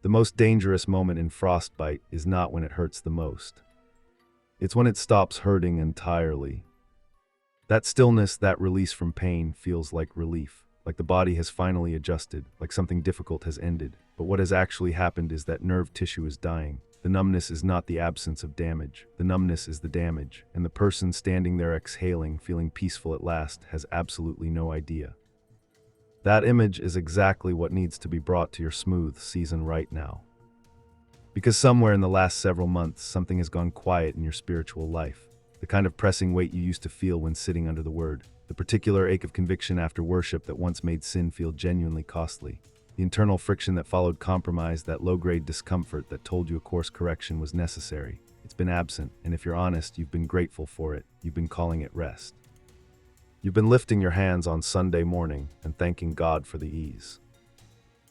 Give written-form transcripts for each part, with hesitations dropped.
The most dangerous moment in frostbite is not when it hurts the most. It's when it stops hurting entirely. That stillness, that release from pain, feels like relief, like the body has finally adjusted, like something difficult has ended. But what has actually happened is that nerve tissue is dying. The numbness is not the absence of damage. The numbness is the damage, and the person standing there exhaling, feeling peaceful at last, has absolutely no idea. That image is exactly what needs to be brought to your smooth season right now. Because somewhere in the last several months, something has gone quiet in your spiritual life. The kind of pressing weight you used to feel when sitting under the Word. The particular ache of conviction after worship that once made sin feel genuinely costly. The internal friction that followed compromise, that low-grade discomfort that told you a course correction was necessary. It's been absent, and if you're honest, you've been grateful for it. You've been calling it rest. You've been lifting your hands on Sunday morning and thanking God for the ease.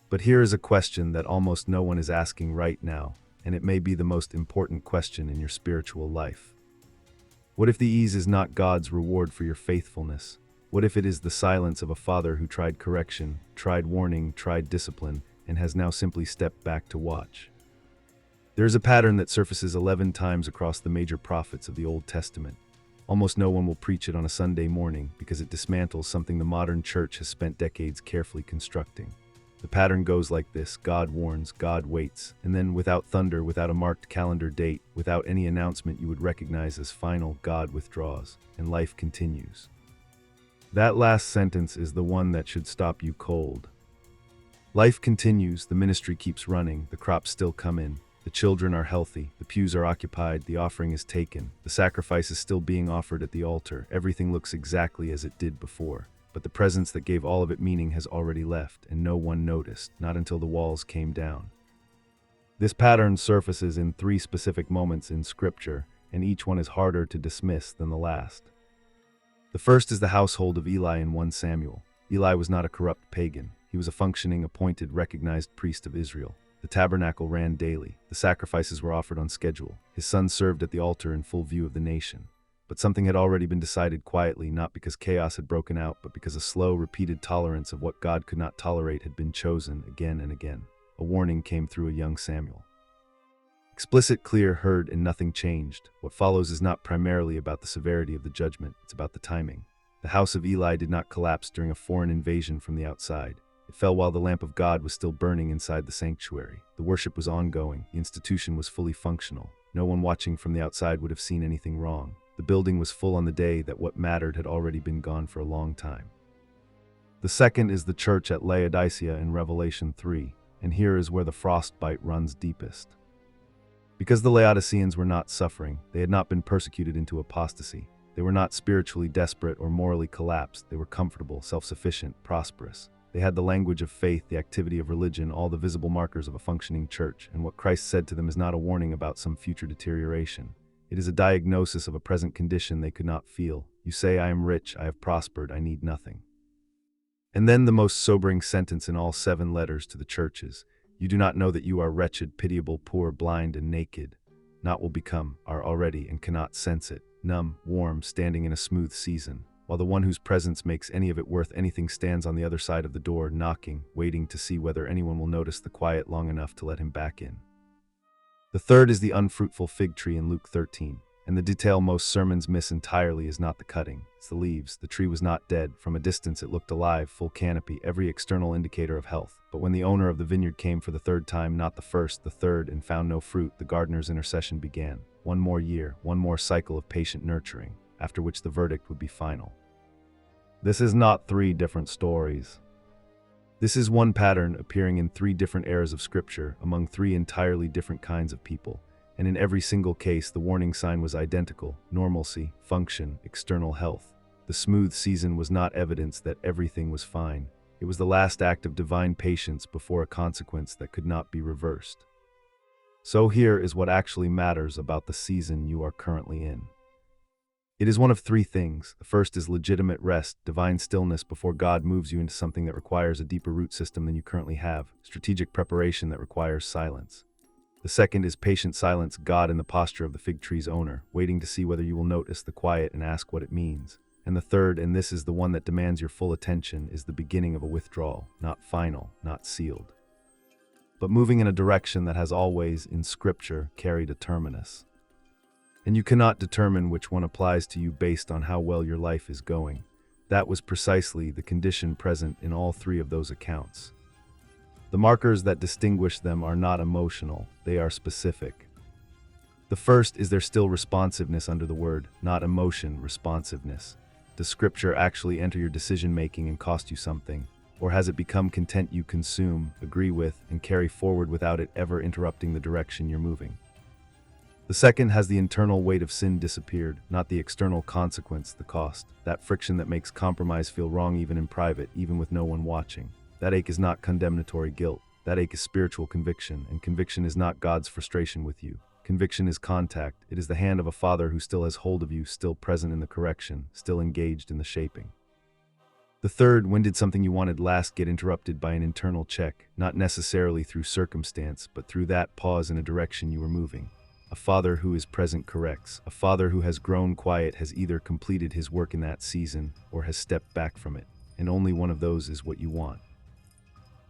But here is a question that almost no one is asking right now, and it may be the most important question in your spiritual life. What if the ease is not God's reward for your faithfulness? What if it is the silence of a father who tried correction, tried warning, tried discipline, and has now simply stepped back to watch? There is a pattern that surfaces 11 times across the major prophets of the Old Testament. Almost no one will preach it on a Sunday morning because it dismantles something the modern church has spent decades carefully constructing. The pattern goes like this: God warns, God waits, and then without thunder, without a marked calendar date, without any announcement you would recognize as final, God withdraws, and life continues. That last sentence is the one that should stop you cold. Life continues, the ministry keeps running, the crops still come in, the children are healthy, the pews are occupied, the offering is taken, the sacrifice is still being offered at the altar, everything looks exactly as it did before. But the presence that gave all of it meaning has already left, and no one noticed, not until the walls came down. This pattern surfaces in 3 specific moments in Scripture, and each one is harder to dismiss than the last. The first is the household of Eli in 1 Samuel. Eli was not a corrupt pagan. He was a functioning, appointed, recognized priest of Israel. The tabernacle ran daily. The sacrifices were offered on schedule. His son served at the altar in full view of the nation. But something had already been decided quietly, not because chaos had broken out, but because a slow, repeated tolerance of what God could not tolerate had been chosen again and again. A warning came through a young Samuel. Explicit, clear, heard, and nothing changed. What follows is not primarily about the severity of the judgment, it's about the timing. The house of Eli did not collapse during a foreign invasion from the outside. It fell while the lamp of God was still burning inside the sanctuary. The worship was ongoing. The institution was fully functional. No one watching from the outside would have seen anything wrong. The building was full on the day that what mattered had already been gone for a long time. The second is the church at Laodicea in Revelation 3, and here is where the frostbite runs deepest. Because the Laodiceans were not suffering, they had not been persecuted into apostasy. They were not spiritually desperate or morally collapsed. They were comfortable, self-sufficient, prosperous. They had the language of faith, the activity of religion, all the visible markers of a functioning church, and what Christ said to them is not a warning about some future deterioration. It is a diagnosis of a present condition they could not feel. You say, I am rich, I have prospered, I need nothing. And then the most sobering sentence in all 7 letters to the churches: you do not know that you are wretched, pitiable, poor, blind, and naked. Not will become, are already, and cannot sense it. Numb, warm, standing in a smooth season, while the one whose presence makes any of it worth anything stands on the other side of the door, knocking, waiting to see whether anyone will notice the quiet long enough to let him back in. The third is the unfruitful fig tree in Luke 13, and the detail most sermons miss entirely is not the cutting, it's the leaves. The tree was not dead. From a distance it looked alive, full canopy, every external indicator of health. But when the owner of the vineyard came for the 3rd time, not the first, the 3rd, and found no fruit, the gardener's intercession began. One more year, one more cycle of patient nurturing, after which the verdict would be final. This is not 3 different stories. This is one pattern appearing in 3 different eras of Scripture, among 3 entirely different kinds of people, and in every single case the warning sign was identical: normalcy, function, external health. The smooth season was not evidence that everything was fine. It was the last act of divine patience before a consequence that could not be reversed. So here is what actually matters about the season you are currently in. It is one of 3 things. The first is legitimate rest, divine stillness before God moves you into something that requires a deeper root system than you currently have, strategic preparation that requires silence. The second is patient silence, God in the posture of the fig tree's owner, waiting to see whether you will notice the quiet and ask what it means. And the third, and this is the one that demands your full attention, is the beginning of a withdrawal, not final, not sealed. but moving in a direction that has always, in Scripture, carried a terminus. And you cannot determine which one applies to you based on how well your life is going. That was precisely the condition present in all three of those accounts. The markers that distinguish them are not emotional, they are specific. The first is their still responsiveness under the word, not emotion, responsiveness. Does Scripture actually enter your decision-making and cost you something? Or has it become content you consume, agree with, and carry forward without it ever interrupting the direction you're moving? The second, has the internal weight of sin disappeared, not the external consequence, the cost, that friction that makes compromise feel wrong even in private, even with no one watching. That ache is not condemnatory guilt. That ache is spiritual conviction, and conviction is not God's frustration with you. Conviction is contact. It is the hand of a father who still has hold of you, still present in the correction, still engaged in the shaping. The third, when did something you wanted last get interrupted by an internal check, not necessarily through circumstance, but through that pause in a direction you were moving? A father who is present corrects. A father who has grown quiet has either completed his work in that season or has stepped back from it, and only one of those is what you want.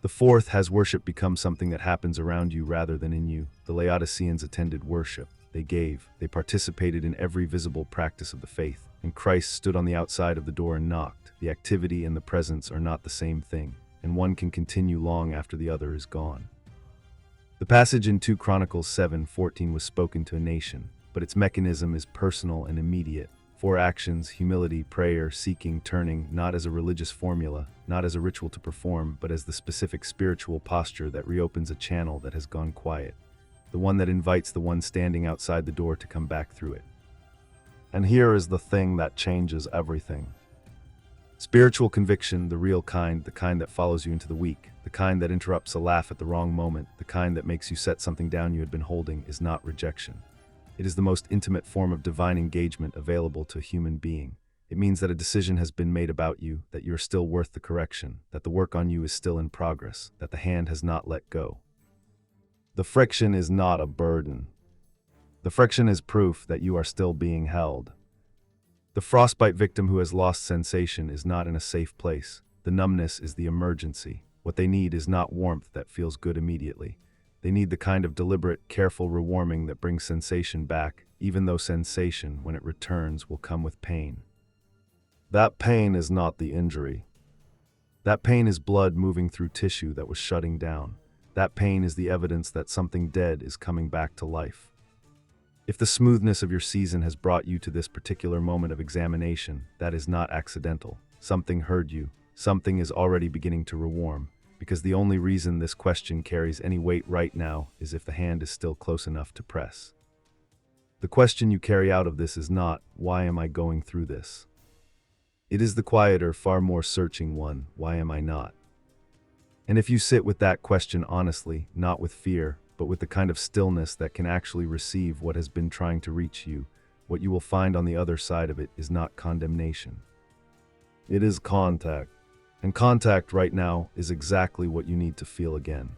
The fourth, has worship become something that happens around you rather than in you? The Laodiceans attended worship. They gave. They participated in every visible practice of the faith, and Christ stood on the outside of the door and knocked. The activity and the presence are not the same thing, and one can continue long after the other is gone. The passage in 2 Chronicles 7:14 was spoken to a nation, but its mechanism is personal and immediate. 4 actions: humility, prayer, seeking, turning, not as a religious formula, not as a ritual to perform, but as the specific spiritual posture that reopens a channel that has gone quiet, the one that invites the one standing outside the door to come back through it. And here is the thing that changes everything. Spiritual conviction, the real kind, the kind that follows you into the week, the kind that interrupts a laugh at the wrong moment, the kind that makes you set something down you had been holding, is not rejection. It is the most intimate form of divine engagement available to a human being. It means that a decision has been made about you, that you are still worth the correction, that the work on you is still in progress, that the hand has not let go. The friction is not a burden. The friction is proof that you are still being held. The frostbite victim who has lost sensation is not in a safe place. The numbness is the emergency. What they need is not warmth that feels good immediately. They need the kind of deliberate, careful rewarming that brings sensation back, even though sensation, when it returns, will come with pain. That pain is not the injury. That pain is blood moving through tissue that was shutting down. That pain is the evidence that something dead is coming back to life. If the smoothness of your season has brought you to this particular moment of examination, that is not accidental. Something heard you. Something is already beginning to rewarm, because the only reason this question carries any weight right now is if the hand is still close enough to press. The question you carry out of this is not, why am I going through this? It is the quieter, far more searching one, why am I not? And if you sit with that question honestly, not with fear, but with the kind of stillness that can actually receive what has been trying to reach you, what you will find on the other side of it is not condemnation. It is contact. And contact right now is exactly what you need to feel again.